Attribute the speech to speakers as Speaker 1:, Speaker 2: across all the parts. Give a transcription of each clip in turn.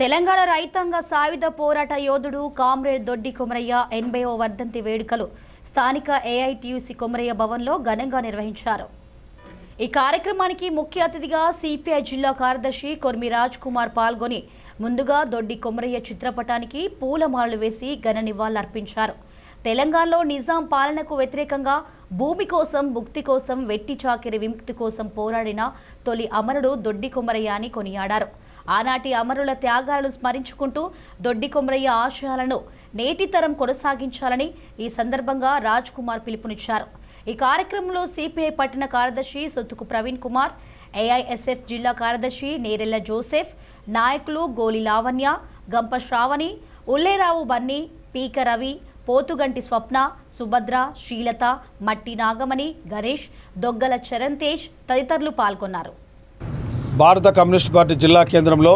Speaker 1: తెలంగాణ రైతాంగ సాయుధ పోరాట యోధుడు కామ్రేడ్ దొడ్డి కొమరయ్య 80వ వర్ధంతి వేడుకలు స్థానిక ఏఐటీయూసీ కొమరయ్య భవన్లో ఘనంగా నిర్వహించారు. ఈ కార్యక్రమానికి ముఖ్య అతిథిగా సిపిఐ జిల్లా కార్యదర్శి కొర్మి రాజ్ కుమార్ పాల్గొని ముందుగా దొడ్డి కొమరయ్య చిత్రపటానికి పూలమాలలు వేసి ఘన నివాళులర్పించారు. తెలంగాణలో నిజాం పాలనకు వ్యతిరేకంగా భూమి కోసం, ముక్తి కోసం, వెట్టి చాకిరి విముక్తి కోసం పోరాడిన తొలి అమరుడు దొడ్డి కొమరయ్య అని కొనియాడారు. ఆనాటి అమరుల త్యాగాలను స్మరించుకుంటూ దొడ్డి కొమరయ్య ఆశయాలను నేటి తరం కొనసాగించాలని ఈ సందర్భంగా రాజ్ కుమార్ పిలుపునిచ్చారు. ఈ కార్యక్రమంలో సిపిఐ పట్టణ కార్యదర్శి సొత్తుకు ప్రవీణ్ కుమార్, ఏఐఎస్ఎఫ్ జిల్లా కార్యదర్శి నేరెళ్ల జోసెఫ్, నాయకులు గోలి లావణ్య, గంప శ్రావణి, ఉల్లేరావు బన్నీ, పీక రవి, పోతుగంటి స్వప్న, సుభద్ర, శ్రీలత, మట్టి నాగమణి, గణేష్, దొగ్గల చరణ్ తేజ్ తదితరులు పాల్గొన్నారు.
Speaker 2: భారత కమ్యూనిస్ట్ పార్టీ జిల్లా కేంద్రంలో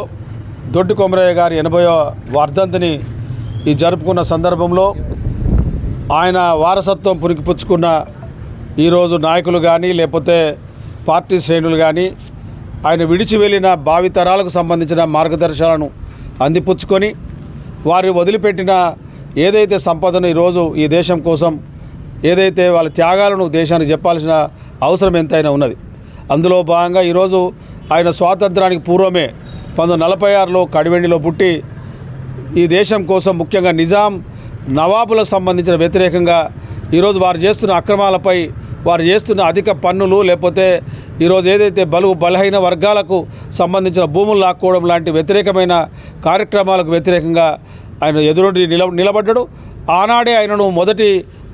Speaker 2: దొడ్డి కొమరయ్య గారి 80వ వర్ధంతిని జరుపుకున్న సందర్భంలో ఆయన వారసత్వం పునికిపుచ్చుకున్న ఈరోజు నాయకులు కానీ లేకపోతే పార్టీ శ్రేణులు కానీ ఆయన విడిచి వెళ్ళిన భావితరాలకు సంబంధించిన మార్గదర్శకాలను అందిపుచ్చుకొని వారు వదిలిపెట్టిన ఏదైతే సంపదను ఈరోజు ఈ దేశం కోసం ఏదైతే వాళ్ళ త్యాగాలను దేశానికి చెప్పాల్సిన అవసరం ఎంతైనా ఉన్నది. అందులో భాగంగా ఈరోజు ఆయన స్వాతంత్రానికి పూర్వమే 1946లో కడివెండిలో పుట్టి ఈ దేశం కోసం ముఖ్యంగా నిజాం నవాబులకు సంబంధించిన వ్యతిరేకంగా ఈరోజు వారు చేస్తున్న అక్రమాలపై, వారు చేస్తున్న అధిక పన్నులు, లేకపోతే ఈరోజు ఏదైతే బలహీన వర్గాలకు సంబంధించిన భూములు లాక్కోవడం లాంటి వ్యతిరేకమైన కార్యక్రమాలకు వ్యతిరేకంగా ఆయన ఎదురొడ్డి నిలబడ్డాడు. ఆనాడే ఆయనను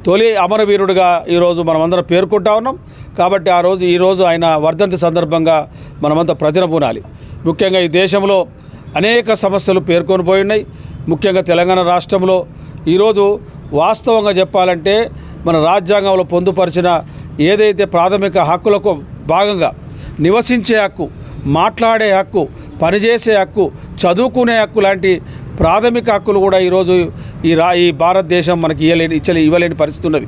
Speaker 2: తొలి అమరవీరుడిగా ఈరోజు మనమందరం పేర్కొంటా ఉన్నాం. కాబట్టి ఈరోజు ఆయన వర్ధంతి సందర్భంగా మనమంతా ప్రతినబూనాలి. ముఖ్యంగా ఈ దేశంలో అనేక సమస్యలు పేర్కొని పోయి ఉన్నాయి. ముఖ్యంగా తెలంగాణ రాష్ట్రంలో ఈరోజు వాస్తవంగా చెప్పాలంటే మన రాజ్యాంగంలో పొందుపరిచిన ఏదైతే ప్రాథమిక హక్కులకు భాగంగా నివసించే హక్కు, మాట్లాడే హక్కు, పనిచేసే హక్కు, చదువుకునే హక్కు లాంటి ప్రాథమిక హక్కులు కూడా ఈరోజు ఈ భారతదేశం మనకి ఇవ్వలేని పరిస్థితి ఉన్నది.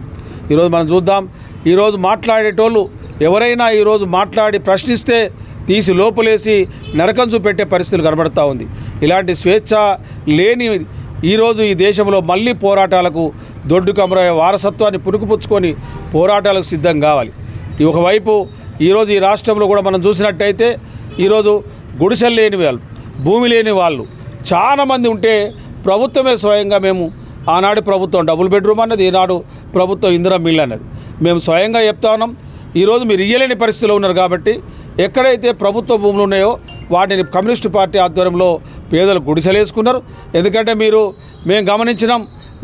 Speaker 2: ఈరోజు మనం చూద్దాం, ఈరోజు మాట్లాడేటోళ్ళు ఎవరైనా ఈరోజు మాట్లాడి ప్రశ్నిస్తే తీసి లోపలేసి నరకం చూపెట్టే పరిస్థితులు కనబడుతూ ఉంది. ఇలాంటి స్వేచ్ఛ లేని ఈరోజు ఈ దేశంలో మళ్ళీ పోరాటాలకు దొడ్డి కొమరయ్య వారసత్వాన్ని పుణుకుపుచ్చుకొని పోరాటాలకు సిద్ధం కావాలి. ఒకవైపు ఈరోజు ఈ రాష్ట్రంలో కూడా మనం చూసినట్టయితే ఈరోజు గుడిసెలు లేని వాళ్ళు, భూమి లేని వాళ్ళు చాలామంది ఉంటే ప్రభుత్వమే స్వయంగా ఆనాడు ప్రభుత్వం డబుల్ బెడ్రూమ్ అన్నది, ఈనాడు ప్రభుత్వం ఇందిరా మిల్ అన్నది మేము స్వయంగా చెప్తా ఉన్నాం. ఈరోజు మీరు ఇయ్యలేని పరిస్థితిలో ఉన్నారు కాబట్టి ఎక్కడైతే ప్రభుత్వ భూములు ఉన్నాయో వాటిని కమ్యూనిస్టు పార్టీ ఆధ్వర్యంలో పేదలు గుడిసెలేసుకున్నారు. ఎందుకంటే మేము గమనించినాం,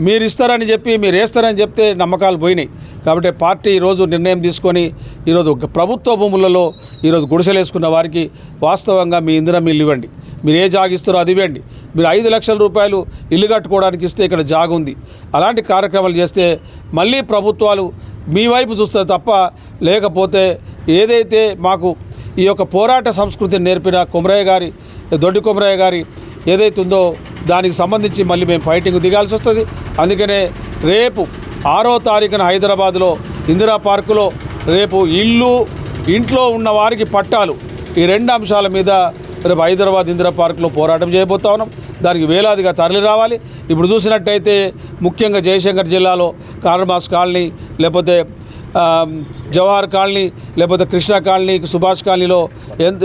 Speaker 2: మీరు ఇస్తారని చెప్పి మీరు వేస్తారని చెప్తే నమ్మకాలు పోయినాయి. కాబట్టి పార్టీ ఈరోజు నిర్ణయం తీసుకొని ఈరోజు ప్రభుత్వ భూములలో ఈరోజు గుడిసెలేసుకున్న వారికి వాస్తవంగా మీ ఇందిరా మిల్లు ఇవ్వండి, మీరు ఏ జాగ ఇస్తారో అది ఇవ్వండి. మీరు 5 లక్షల రూపాయలు ఇల్లు కట్టుకోవడానికి ఇస్తే ఇక్కడ జాగ ఉంది. అలాంటి కార్యక్రమాలు చేస్తే మళ్ళీ ప్రభుత్వాలు మీ వైపు చూస్తారు తప్ప, లేకపోతే ఏదైతే మాకు ఈ యొక్క పోరాట సంస్కృతిని నేర్పిన దొడ్డి కొమరయ్య గారి ఏదైతే ఉందో దానికి సంబంధించి మళ్ళీ మేము ఫైటింగ్ దిగాల్సి వస్తుంది. అందుకనే రేపు 6వ తారీఖున హైదరాబాద్లో ఇందిరా పార్కులో రేపు ఇంట్లో ఉన్న వారికి పట్టాలు, ఈ 2 అంశాల మీద రేపు హైదరాబాద్ ఇందిరా పార్కులో పోరాటం చేయబోతా ఉన్నాం. దానికి వేలాదిగా తరలి రావాలి. ఇప్పుడు చూసినట్టయితే ముఖ్యంగా జయశంకర్ జిల్లాలో కార్మాస్ కాలనీ, లేకపోతే జవహర్ కాలనీ, లేకపోతే కృష్ణా కాలనీ, సుభాష్ కాలనీలో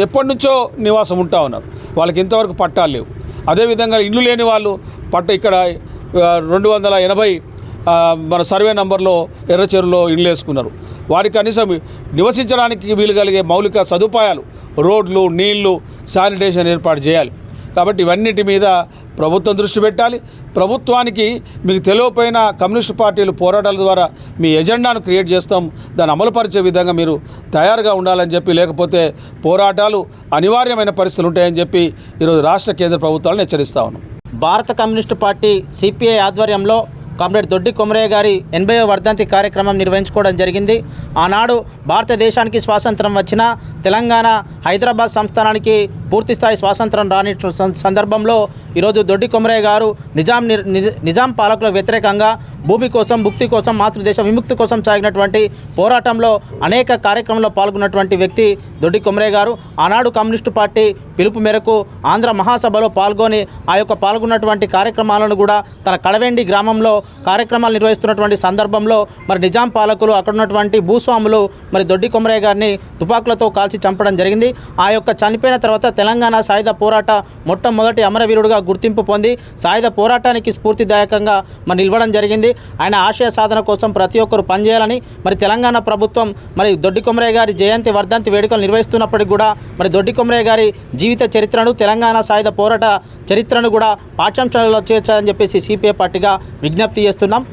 Speaker 2: ఎప్పటి నుంచో నివాసం ఉంటా ఉన్నారు. వాళ్ళకి ఇంతవరకు పట్టాలు లేవు. అదేవిధంగా ఇల్లు లేని వాళ్ళు ఇక్కడ 280 మన సర్వే నంబర్లో ఎర్రచెరులో ఇల్లు వేసుకున్నారు. వారికి కనీసం నివసించడానికి వీలు కలిగే మౌలిక సదుపాయాలు, రోడ్లు, నీళ్లు, శానిటేషన్ ఏర్పాటు చేయాలి. కాబట్టి ఇవన్నిటి మీద ప్రభుత్వం దృష్టి పెట్టాలి. ప్రభుత్వానికి మీకు తెలియపోయిన కమ్యూనిస్టు పార్టీలు పోరాటాల ద్వారా మీ ఎజెండాను క్రియేట్ చేస్తాం, దాన్ని అమలుపరిచే విధంగా మీరు తయారుగా ఉండాలని చెప్పి, లేకపోతే పోరాటాలు అనివార్యమైన పరిస్థితులు ఉంటాయని చెప్పి ఈరోజు రాష్ట్ర కేంద్ర ప్రభుత్వాలను హెచ్చరిస్తా ఉన్నాం.
Speaker 3: భారత కమ్యూనిస్టు పార్టీ సిపిఐ ఆధ్వర్యంలో కామ్రేడ్ దొడ్డి కొమరయ్య గారి 80వ వర్ధంతి కార్యక్రమం నిర్వహించుకోవడం జరిగింది. ఆనాడు భారతదేశానికి స్వాతంత్రం వచ్చిన తెలంగాణ హైదరాబాద్ సంస్థానానికి పూర్తిస్థాయి స్వాతంత్రం రాని సందర్భంలో ఈరోజు దొడ్డి కొమరయ్య గారు నిజాం పాలకుల వ్యతిరేకంగా భూమి కోసం, ముక్తి కోసం, మాతృదేశ విముక్తి కోసం సాగినటువంటి పోరాటంలో అనేక కార్యక్రమంలో పాల్గొన్నటువంటి వ్యక్తి దొడ్డి కొమరయ్య గారు. ఆనాడు కమ్యూనిస్టు పార్టీ పిలుపు మేరకు ఆంధ్ర మహాసభలో పాల్గొని ఆ యొక్క పాల్గొన్నటువంటి కార్యక్రమాలను కూడా తన కడవెండి గ్రామంలో కార్యక్రమాలు నిర్వహిస్తున్నటువంటి సందర్భంలో మరి నిజాం పాలకులు అక్కడ ఉన్నటువంటి భూస్వాములు మరి దొడ్డి కొమరయ్య గారిని తుపాకులతో కాల్చి చంపడం జరిగింది. ఆ యొక్క చనిపోయిన తర్వాత తెలంగాణ సాయుధ పోరాట మొట్టమొదటి అమరవీరుడుగా గుర్తింపు పొంది సాయుధ పోరాటానికి స్ఫూర్తిదాయకంగా మరి నిలవడం జరిగింది. ఆయన ఆశయ సాధన కోసం ప్రతి ఒక్కరు పనిచేయాలని మరి తెలంగాణ ప్రభుత్వం మరి దొడ్డి కొమరయ్య గారి జయంతి వర్ధంతి వేడుకలు నిర్వహిస్తున్నప్పటికీ కూడా మరి దొడ్డి కొమరయ్య గారి జీవిత చరిత్రను తెలంగాణ సాయుధ పోరాట చరిత్రను కూడా పాఠ్యాంశాలలో చేర్చాలని చెప్పేసి సిపిఐ పార్టీగా విజ్ఞప్తి చేస్తున్నాం.